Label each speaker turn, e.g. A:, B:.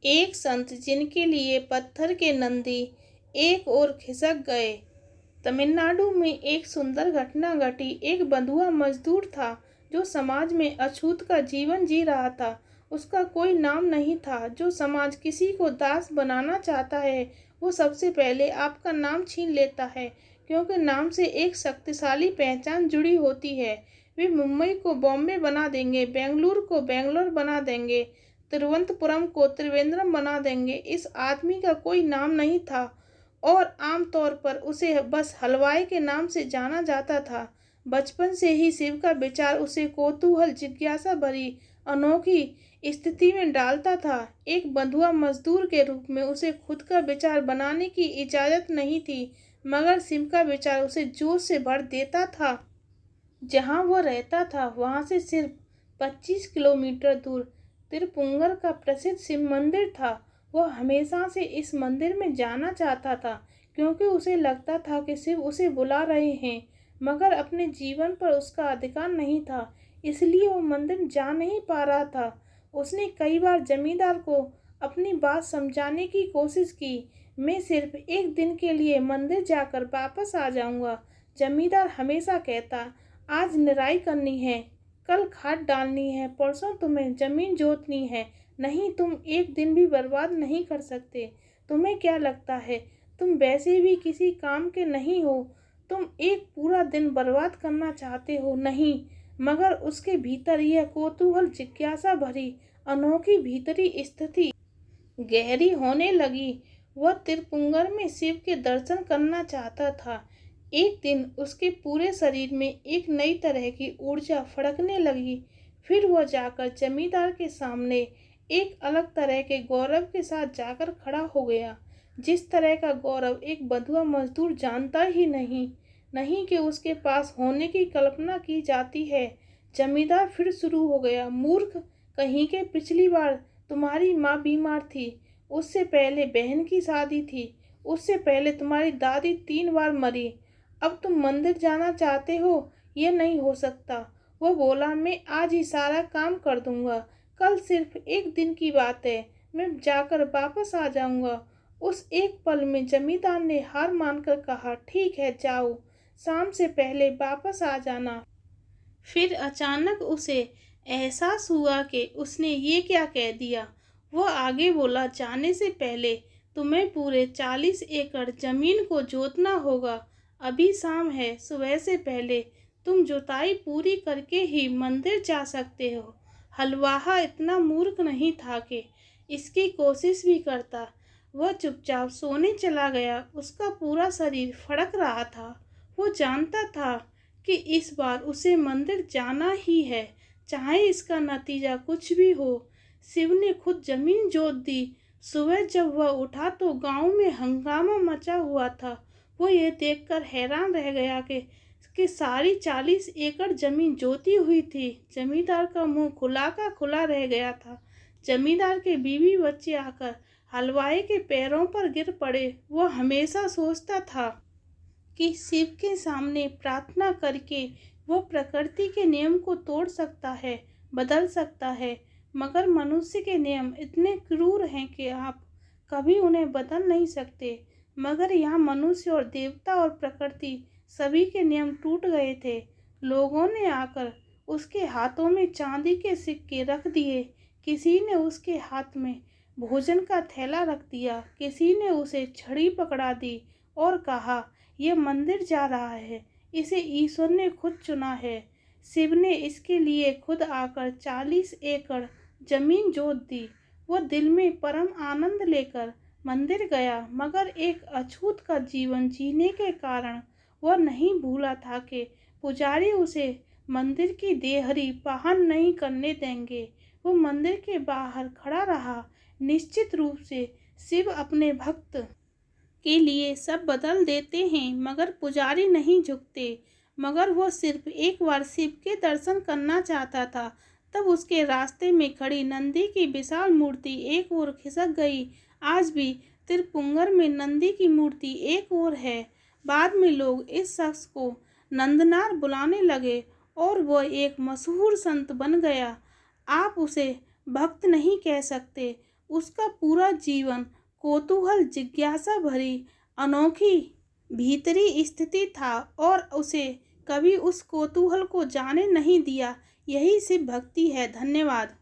A: एक संत जिनके लिए पत्थर के नंदी एक ओर खिसक गए। तमिलनाडु में एक सुंदर घटना घटी। एक बंधुआ मजदूर था जो समाज में अछूत का जीवन जी रहा था। उसका कोई नाम नहीं था। जो समाज किसी को दास बनाना चाहता है वो सबसे पहले आपका नाम छीन लेता है, क्योंकि नाम से एक शक्तिशाली पहचान जुड़ी होती है। वे मुंबई को बॉम्बे बना देंगे, बेंगलुरु को बेंगलोर बना देंगे, तिरुवनंतपुरम को त्रिवेंद्रम बना देंगे। इस आदमी का कोई नाम नहीं था और आमतौर पर उसे बस हलवाई के नाम से जाना जाता था। बचपन से ही शिव का विचार उसे कौतूहल, जिज्ञासा भरी अनोखी स्थिति में डालता था। एक बंधुआ मजदूर के रूप में उसे खुद का विचार बनाने की इजाज़त नहीं थी, मगर शिव का विचार उसे जोश से भर देता था। जहाँ वो रहता था वहाँ से सिर्फ 25 किलोमीटर दूर तिरुपुंगर का प्रसिद्ध शिव मंदिर था। वह हमेशा से इस मंदिर में जाना चाहता था, क्योंकि उसे लगता था कि शिव उसे बुला रहे हैं, मगर अपने जीवन पर उसका अधिकार नहीं था, इसलिए वो मंदिर जा नहीं पा रहा था। उसने कई बार जमींदार को अपनी बात समझाने की कोशिश की। मैं सिर्फ एक दिन के लिए मंदिर जाकर वापस आ जाऊंगा। जमींदार हमेशा कहता, आज निराई करनी है, कल खाद डालनी है, परसों तुम्हें जमीन जोतनी है। नहीं, तुम एक दिन भी बर्बाद नहीं कर सकते। तुम्हें क्या लगता है, तुम वैसे भी किसी काम के नहीं हो। तुम एक पूरा दिन बर्बाद करना चाहते हो? नहीं। मगर उसके भीतर यह कौतूहल, जिज्ञासा भरी अनोखी भीतरी स्थिति गहरी होने लगी। वह तिरुपुंगर में शिव के दर्शन करना चाहता था। एक दिन उसके पूरे शरीर में एक नई तरह की ऊर्जा फड़कने लगी। फिर वह जाकर जमींदार के सामने एक अलग तरह के गौरव के साथ जाकर खड़ा हो गया, जिस तरह का गौरव एक बंधुआ मजदूर जानता ही नहीं कि उसके पास होने की कल्पना की जाती है। जमींदार फिर शुरू हो गया, मूर्ख कहीं के, पिछली बार तुम्हारी माँ बीमार थी, उससे पहले बहन की शादी थी, उससे पहले तुम्हारी दादी 3 बार मरी। अब तुम मंदिर जाना चाहते हो? ये नहीं हो सकता। वो बोला, मैं आज ही सारा काम कर दूंगा, कल सिर्फ एक दिन की बात है, मैं जाकर वापस आ जाऊंगा। उस एक पल में जमींदार ने हार मानकर कहा, ठीक है, जाओ, शाम से पहले वापस आ जाना। फिर अचानक उसे एहसास हुआ कि उसने ये क्या कह दिया। वो आगे बोला, जाने से पहले तुम्हें पूरे 40 एकड़ जमीन को जोतना होगा। अभी शाम है, सुबह से पहले तुम जुताई पूरी करके ही मंदिर जा सकते हो। हलवाहा इतना मूर्ख नहीं था कि इसकी कोशिश भी करता। वह चुपचाप सोने चला गया। उसका पूरा शरीर फड़क रहा था। वो जानता था कि इस बार उसे मंदिर जाना ही है, चाहे इसका नतीजा कुछ भी हो। शिव ने खुद जमीन जोत दी। सुबह जब वह उठा तो गांव में हंगामा मचा हुआ था। वो ये देखकर हैरान रह गया कि सारी 40 एकड़ जमीन जोती हुई थी। जमींदार का मुंह खुला का खुला रह गया था। जमींदार के बीवी बच्चे आकर हलवाई के पैरों पर गिर पड़े। वह हमेशा सोचता था कि शिव के सामने प्रार्थना करके वो प्रकृति के नियम को तोड़ सकता है, बदल सकता है, मगर मनुष्य के नियम इतने क्रूर हैं कि आप कभी उन्हें बदल नहीं सकते। मगर यहाँ मनुष्य और देवता और प्रकृति सभी के नियम टूट गए थे। लोगों ने आकर उसके हाथों में चांदी के सिक्के रख दिए। किसी ने उसके हाथ में भोजन का थैला रख दिया, किसी ने उसे छड़ी पकड़ा दी और कहा, यह मंदिर जा रहा है, इसे ईश्वर ने खुद चुना है। शिव ने इसके लिए खुद आकर 40 एकड़ जमीन जोत दी। वह दिल में परम आनंद लेकर मंदिर गया, मगर एक अछूत का जीवन जीने के कारण वह नहीं भूला था कि पुजारी उसे मंदिर की देहरी पाहन नहीं करने देंगे। वो मंदिर के बाहर खड़ा रहा। निश्चित रूप से शिव अपने भक्त के लिए सब बदल देते हैं, मगर पुजारी नहीं झुकते। मगर वो सिर्फ एक बार शिव के दर्शन करना चाहता था। तब उसके रास्ते में खड़ी नंदी की विशाल मूर्ति एक ओर खिसक गई। आज भी तिरुपुंगर में नंदी की मूर्ति एक ओर है। बाद में लोग इस शख्स को नंदनार बुलाने लगे और वह एक मशहूर संत बन गया। आप उसे भक्त नहीं कह सकते, उसका पूरा जीवन कौतूहल, जिज्ञासा भरी, अनोखी भीतरी स्थिति था और उसे कभी उस कौतूहल को जाने नहीं दिया। यही सिर्फ भक्ति है। धन्यवाद।